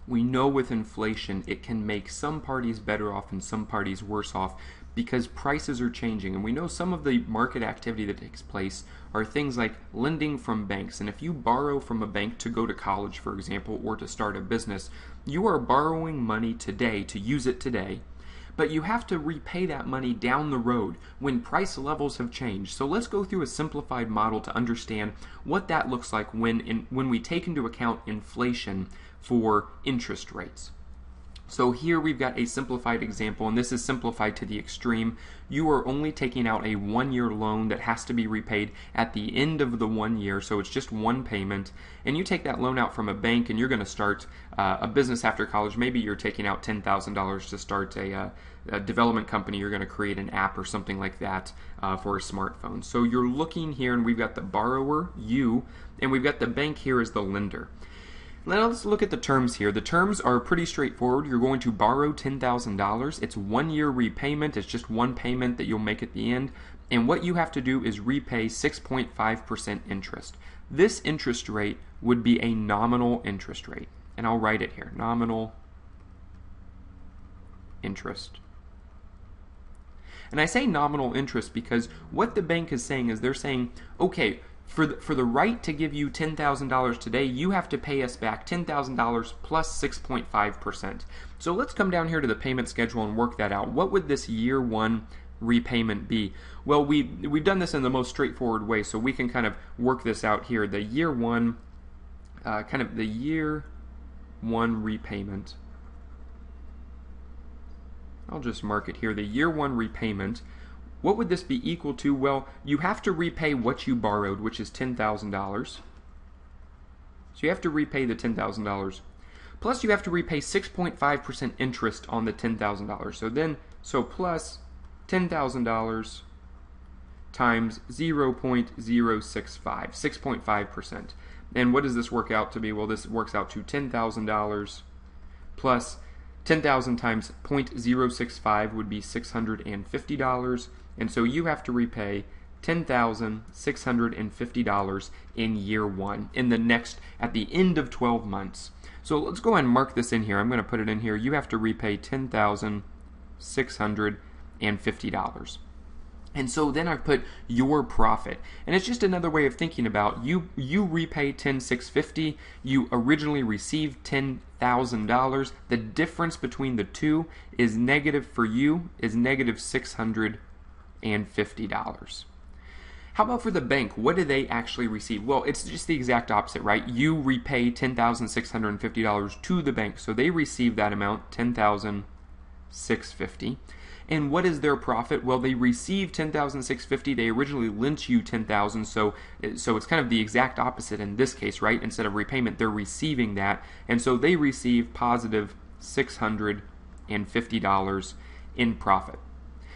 we know with inflation it can make some parties better off and some parties worse off because prices are changing. And we know some of the market activity that takes place are things like lending from banks. And if you borrow from a bank to go to college, for example, or to start a business, you are borrowing money today to use it today, but you have to repay that money down the road when price levels have changed. So let's go through a simplified model to understand what that looks like when we take into account inflation for interest rates. So here we've got a simplified example, and this is simplified to the extreme. You are only taking out a 1-year loan that has to be repaid at the end of the 1 year, so it's just one payment. And you take that loan out from a bank and you're going to start a business after college. Maybe you're taking out $10,000 to start a development company. You're going to create an app or something like that for a smartphone. So you're looking here, and we've got the borrower, you, and we've got the bank here as the lender. Now let's look at the terms here. The terms are pretty straightforward. You're going to borrow $10,000. It's 1 year repayment. It's just one payment that you'll make at the end. And what you have to do is repay 6.5% interest. This interest rate would be a nominal interest rate. And I'll write it here. Nominal interest. And I say nominal interest because what the bank is saying is they're saying, okay, for the right to give you $10,000 today, you have to pay us back $10,000 plus 6.5%. So let's come down here to the payment schedule and work that out. What would this year one repayment be? Well, we've done this in the most straightforward way, so we can kind of work this out here. The year one, the year one repayment. I'll just mark it here. The year one repayment. What would this be equal to? Well, you have to repay what you borrowed, which is $10,000. So you have to repay the $10,000. Plus you have to repay 6.5% interest on the $10,000. So plus $10,000 times 0.065, 6.5%. And what does this work out to be? Well, this works out to $10,000 plus 10,000 times 0.065 would be $650. And so you have to repay $10,650 in year one, at the end of 12 months. So let's go ahead and mark this in here. I'm going to put it in here. You have to repay $10,650. And so then I've put your profit. And it's just another way of thinking about you repay $10,650. You originally received $10,000. The difference between the two is negative for you, is negative $650. How about for the bank? What do they actually receive? Well, it's just the exact opposite, right? You repay $10,650 to the bank. So they receive that amount, $10,650. And what is their profit? Well, they receive $10,650. They originally lent you $10,000, so it's kind of the exact opposite in this case, right? Instead of repayment, they're receiving that, and so they receive positive $650 in profit.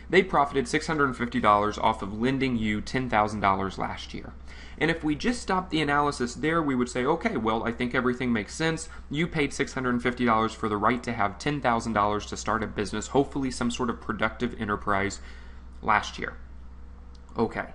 They profited $650 off of lending you $10,000 last year. And if we just stop the analysis there, we would say, okay, well, I think everything makes sense. You paid $650 for the right to have $10,000 to start a business, hopefully some sort of productive enterprise last year. Okay.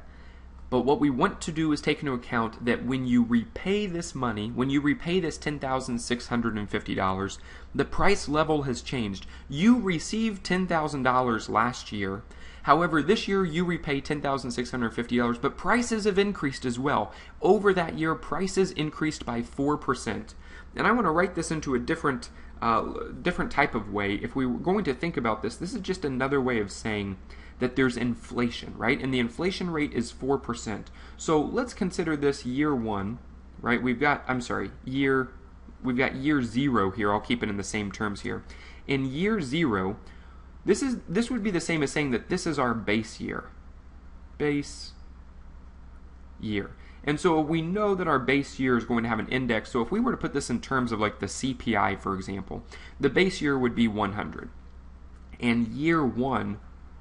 But what we want to do is take into account that when you repay this money, when you repay this $10,650, the price level has changed. You received $10,000 last year. However, this year you repay $10,650, but prices have increased as well. Over that year, prices increased by 4%. And I want to write this into a different type of way. If we were going to think about this, this is just another way of saying that there's inflation, right? And the inflation rate is 4%. So let's consider this year one, right? We've got year zero here. I'll keep it in the same terms here. In year zero, this would be the same as saying that this is our base year. Base year. And so we know that our base year is going to have an index. So if we were to put this in terms of like the CPI, for example, the base year would be 100. And year one,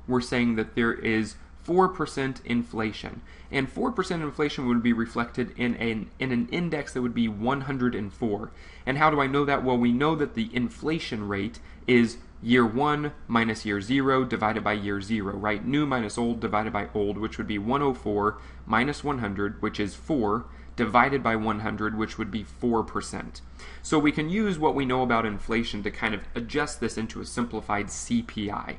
we're saying that there is 4% inflation. And 4% inflation would be reflected in an index that would be 104. And how do I know that? Well, we know that the inflation rate is year one minus year zero divided by year zero, right? New minus old divided by old, which would be 104 minus 100, which is 4, divided by 100, which would be 4%. So we can use what we know about inflation to kind of adjust this into a simplified CPI.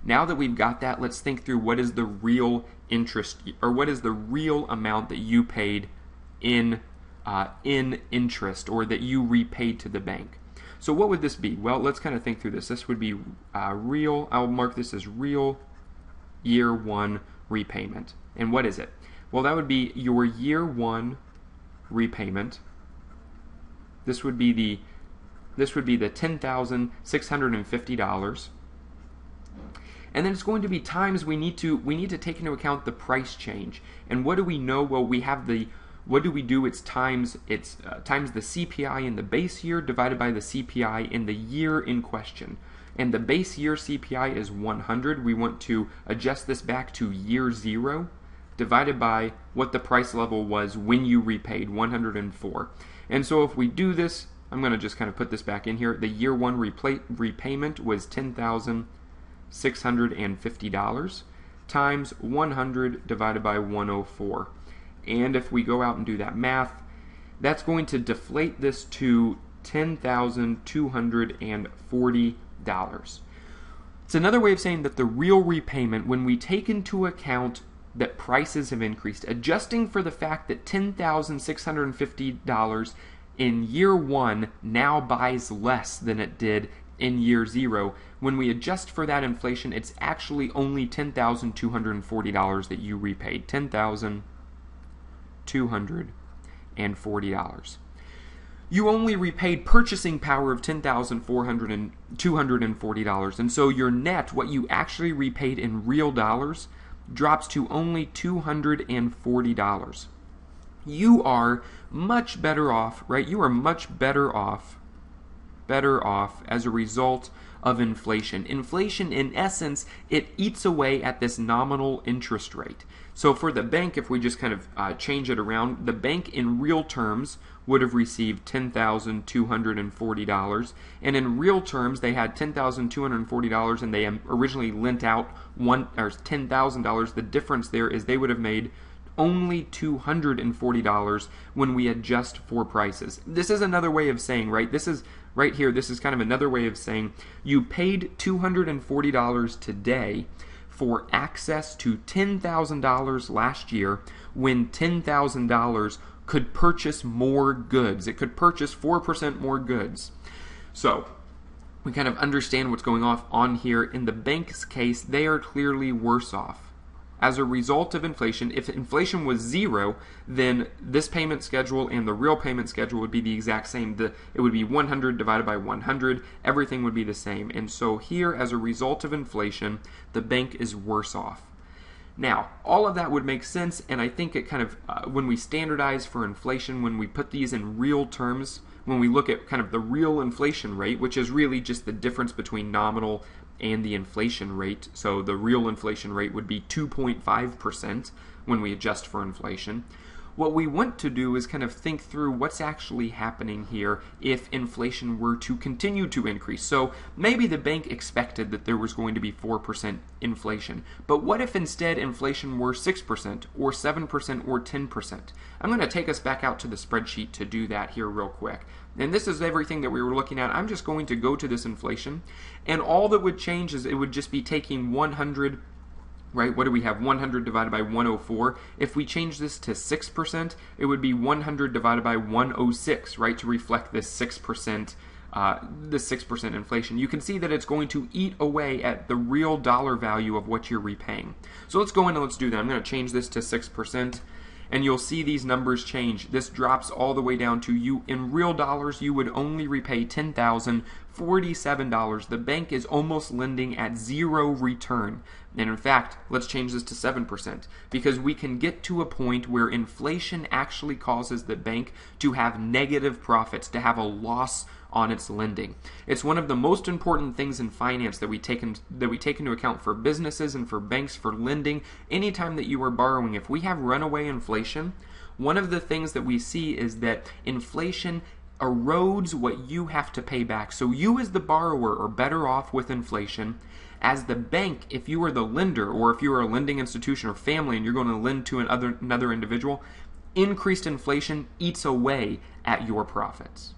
Now that we've got that, let's think through what is the real interest, or what is the real amount that you paid in interest, or that you repaid to the bank. So what would this be? Well, let's kind of think through this. This would be real, I'll mark this as real year one repayment. And what is it? Well, that would be your year one repayment. This would be the $10,650. And then it's going to be times we need to take into account the price change. And what do we know? Well, we have what do we do? It's times the CPI in the base year divided by the CPI in the year in question. And the base year CPI is 100. We want to adjust this back to year 0 divided by what the price level was when you repaid, 104. And so if we do this, I'm going to just kind of put this back in here. The year 1 repayment was $10,650 times 100 divided by 104. And if we go out and do that math, that's going to deflate this to $10,240. It's another way of saying that the real repayment, when we take into account that prices have increased, adjusting for the fact that $10,650 in year 1 now buys less than it did in year 0, when we adjust for that inflation, it's actually only $10,240 that you repaid. $10,240. You only repaid purchasing power of $10,240, and so your net, what you actually repaid in real dollars, drops to only $240. You are much better off, right? You are much better off as a result of inflation. Inflation, in essence, it eats away at this nominal interest rate. So for the bank, if we just kind of change it around, the bank in real terms would have received $10,240, and in real terms they had $10,240, and they originally lent out $10,000. The difference there is they would have made only $240 when we adjust for prices. This is another way of saying, right? This is right here. This is kind of another way of saying you paid $240 today for access to $10,000 last year, when $10,000 could purchase more goods. It could purchase 4% more goods. So we kind of understand what's going on here. In the bank's case, they are clearly worse off. As a result of inflation, if inflation was 0, then this payment schedule and the real payment schedule would be the exact same. It would be 100 divided by 100. Everything would be the same. And so here, as a result of inflation, the bank is worse off. Now, all of that would make sense, and I think it kind of, when we standardize for inflation, when we put these in real terms, when we look at kind of the real inflation rate, which is really just the difference between nominal and the inflation rate. So the real inflation rate would be 2.5% when we adjust for inflation. What we want to do is kind of think through what's actually happening here if inflation were to continue to increase. So maybe the bank expected that there was going to be 4% inflation, but what if instead inflation were 6% or 7% or 10%? I'm going to take us back out to the spreadsheet to do that here real quick. And this is everything that we were looking at. I'm just going to go to this inflation, and all that would change is it would just be taking 100, right? What do we have? 100 divided by 104. If we change this to 6%, it would be 100 divided by 106, right? To reflect this 6%, inflation. You can see that it's going to eat away at the real dollar value of what you're repaying. So let's go in and let's do that. I'm going to change this to 6%. And you'll see these numbers change. This drops all the way down to, you in real dollars, you would only repay $10,047. The bank is almost lending at 0 return. And in fact, let's change this to 7%, because we can get to a point where inflation actually causes the bank to have negative profits, to have a loss on its lending. It's one of the most important things in finance that we take into account for businesses and for banks, for lending. Anytime that you are borrowing, if we have runaway inflation, one of the things that we see is that inflation erodes what you have to pay back. So you as the borrower are better off with inflation. As the bank, if you are the lender, or if you are a lending institution or family and you're going to lend to another individual, increased inflation eats away at your profits.